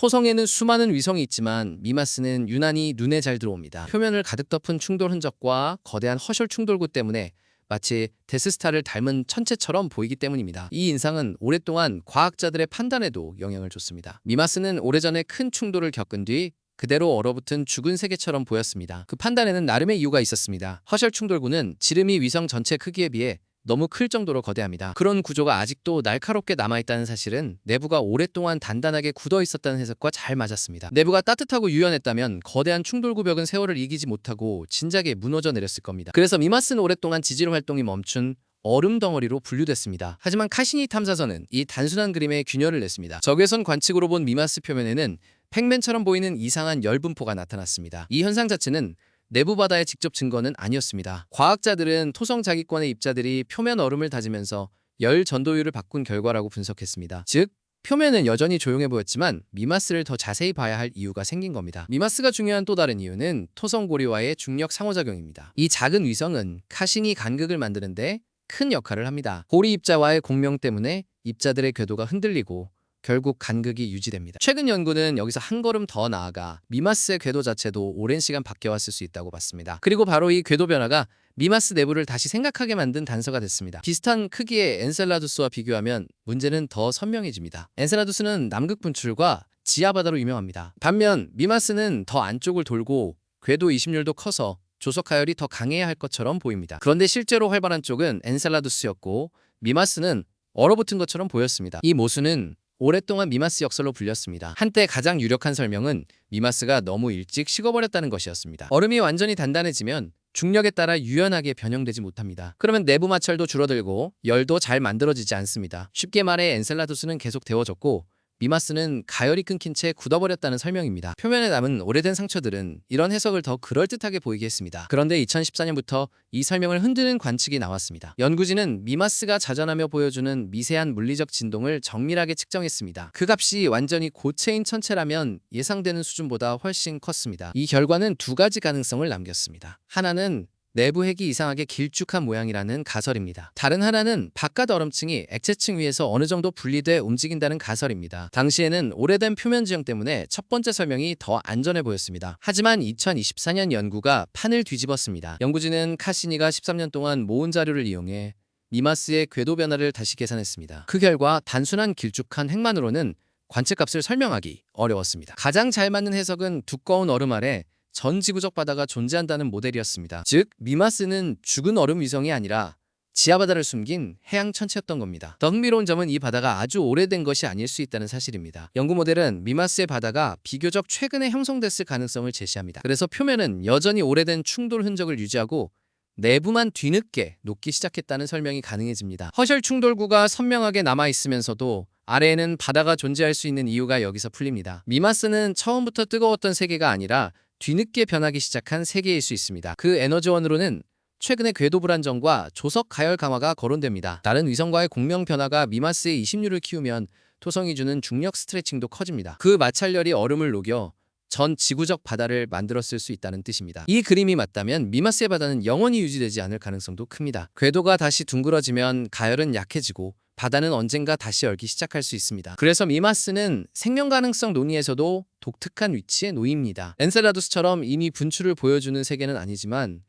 토성에는 수많은 위성이 있지만 미마스는 유난히 눈에 잘 들어옵니다. 표면을 가득 덮은 충돌 흔적과 거대한 허셜 충돌구 때문에 마치 데스스타를 닮은 천체처럼 보이기 때문입니다. 이 인상은 오랫동안 과학자들의 판단에도 영향을 줬습니다. 미마스는 오래전에 큰 충돌을 겪은 뒤 그대로 얼어붙은 죽은 세계처럼 보였습니다. 그 판단에는 나름의 이유가 있었습니다. 허셜 충돌구는 지름이 위성 전체 크기에 비해 너무 클 정도로 거대합니다. 그런 구조가 아직도 날카롭게 남아있다는 사실은 내부가 오랫동안 단단하게 굳어 있었다는 해석과 잘 맞았습니다. 내부가 따뜻하고 유연했다면 거대한 충돌구벽은 세월을 이기지 못하고 진작에 무너져 내렸을 겁니다. 그래서 미마스는 오랫동안 지질 활동이 멈춘 얼음 덩어리로 분류됐습니다. 하지만 카시니 탐사선은 이 단순한 그림에 균열을 냈습니다. 적외선 관측으로 본 미마스 표면에는 팩맨처럼 보이는 이상한 열 분포가 나타났습니다. 이 현상 자체는 내부 바다의 직접 증거는 아니었습니다. 과학자들은 토성 자기권의 입자들이 표면 얼음을 다지면서 열 전도율을 바꾼 결과라고 분석했습니다. 즉, 표면은 여전히 조용해 보였지만 미마스를 더 자세히 봐야 할 이유가 생긴 겁니다. 미마스가 중요한 또 다른 이유는 토성 고리와의 중력 상호작용입니다. 이 작은 위성은 카시니 간극을 만드는데 큰 역할을 합니다. 고리 입자와의 공명 때문에 입자들의 궤도가 흔들리고 결국 간극이 유지됩니다. 최근 연구는 여기서 한 걸음 더 나아가 미마스의 궤도 자체도 오랜 시간 바뀌어왔을 수 있다고 봤습니다. 그리고 바로 이 궤도 변화가 미마스 내부를 다시 생각하게 만든 단서가 됐습니다. 비슷한 크기의 엔셀라두스와 비교하면 문제는 더 선명해집니다. 엔셀라두스는 남극 분출과 지하바다로 유명합니다. 반면 미마스는 더 안쪽을 돌고 궤도 20률도 커서 조석 하열이 더 강해야 할 것처럼 보입니다. 그런데 실제로 활발한 쪽은 엔셀라두스였고 미마스는 얼어붙은 것처럼 보였습니다. 이 모순은 오랫동안 미마스 역설로 불렸습니다. 한때 가장 유력한 설명은 미마스가 너무 일찍 식어버렸다는 것이었습니다. 얼음이 완전히 단단해지면 중력에 따라 유연하게 변형되지 못합니다. 그러면 내부 마찰도 줄어들고 열도 잘 만들어지지 않습니다. 쉽게 말해 엔셀라두스는 계속 데워졌고 미마스는 가열이 끊긴 채 굳어버렸다는 설명입니다. 표면에 남은 오래된 상처들은 이런 해석을 더 그럴듯하게 보이게 했습니다. 그런데 2014년부터 이 설명을 흔드는 관측이 나왔습니다. 연구진은 미마스가 자전하며 보여주는 미세한 물리적 진동을 정밀하게 측정했습니다. 그 값이 완전히 고체인 천체라면 예상되는 수준보다 훨씬 컸습니다. 이 결과는 두 가지 가능성을 남겼습니다. 하나는 내부 핵이 이상하게 길쭉한 모양이라는 가설입니다. 다른 하나는 바깥 얼음층이 액체층 위에서 어느 정도 분리돼 움직인다는 가설입니다. 당시에는 오래된 표면 지형 때문에 첫 번째 설명이 더 안전해 보였습니다. 하지만 2024년 연구가 판을 뒤집었습니다. 연구진은 카시니가 13년 동안 모은 자료를 이용해 미마스의 궤도 변화를 다시 계산했습니다. 그 결과 단순한 길쭉한 핵만으로는 관측값을 설명하기 어려웠습니다. 가장 잘 맞는 해석은 두꺼운 얼음 아래 전 지구적 바다가 존재한다는 모델이었습니다. 즉, 미마스는 죽은 얼음 위성이 아니라 지하바다를 숨긴 해양 천체였던 겁니다. 더 흥미로운 점은 이 바다가 아주 오래된 것이 아닐 수 있다는 사실입니다. 연구 모델은 미마스의 바다가 비교적 최근에 형성됐을 가능성을 제시합니다. 그래서 표면은 여전히 오래된 충돌 흔적을 유지하고 내부만 뒤늦게 녹기 시작했다는 설명이 가능해집니다. 허셜 충돌구가 선명하게 남아있으면서도 아래에는 바다가 존재할 수 있는 이유가 여기서 풀립니다. 미마스는 처음부터 뜨거웠던 세계가 아니라 뒤늦게 변하기 시작한 세계일 수 있습니다. 그 에너지원으로는 최근의 궤도 불안정과 조석 가열 강화가 거론됩니다. 다른 위성과의 공명 변화가 미마스의 20류를 키우면 토성이 주는 중력 스트레칭도 커집니다. 그 마찰열이 얼음을 녹여 전 지구적 바다를 만들었을 수 있다는 뜻입니다. 이 그림이 맞다면 미마스의 바다는 영원히 유지되지 않을 가능성도 큽니다. 궤도가 다시 둥그러지면 가열은 약해지고 바다는 언젠가 다시 열기 시작할 수 있습니다. 그래서 미마스는 생명 가능성 논의에서도 독특한 위치에 놓입니다. 엔셀라두스처럼 이미 분출을 보여주는 세계는 아니지만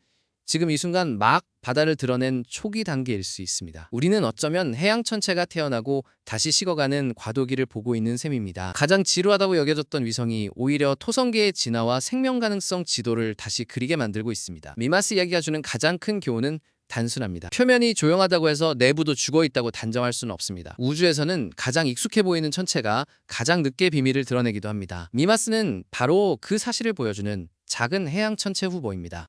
지금 이 순간 막 바다를 드러낸 초기 단계일 수 있습니다. 우리는 어쩌면 해양 천체가 태어나고 다시 식어가는 과도기를 보고 있는 셈입니다. 가장 지루하다고 여겨졌던 위성이 오히려 토성계의 진화와 생명 가능성 지도를 다시 그리게 만들고 있습니다. 미마스 이야기가 주는 가장 큰 교훈은 단순합니다. 표면이 조용하다고 해서 내부도 죽어있다고 단정할 수는 없습니다. 우주에서는 가장 익숙해 보이는 천체가 가장 늦게 비밀을 드러내기도 합니다. 미마스는 바로 그 사실을 보여주는 작은 해양 천체 후보입니다.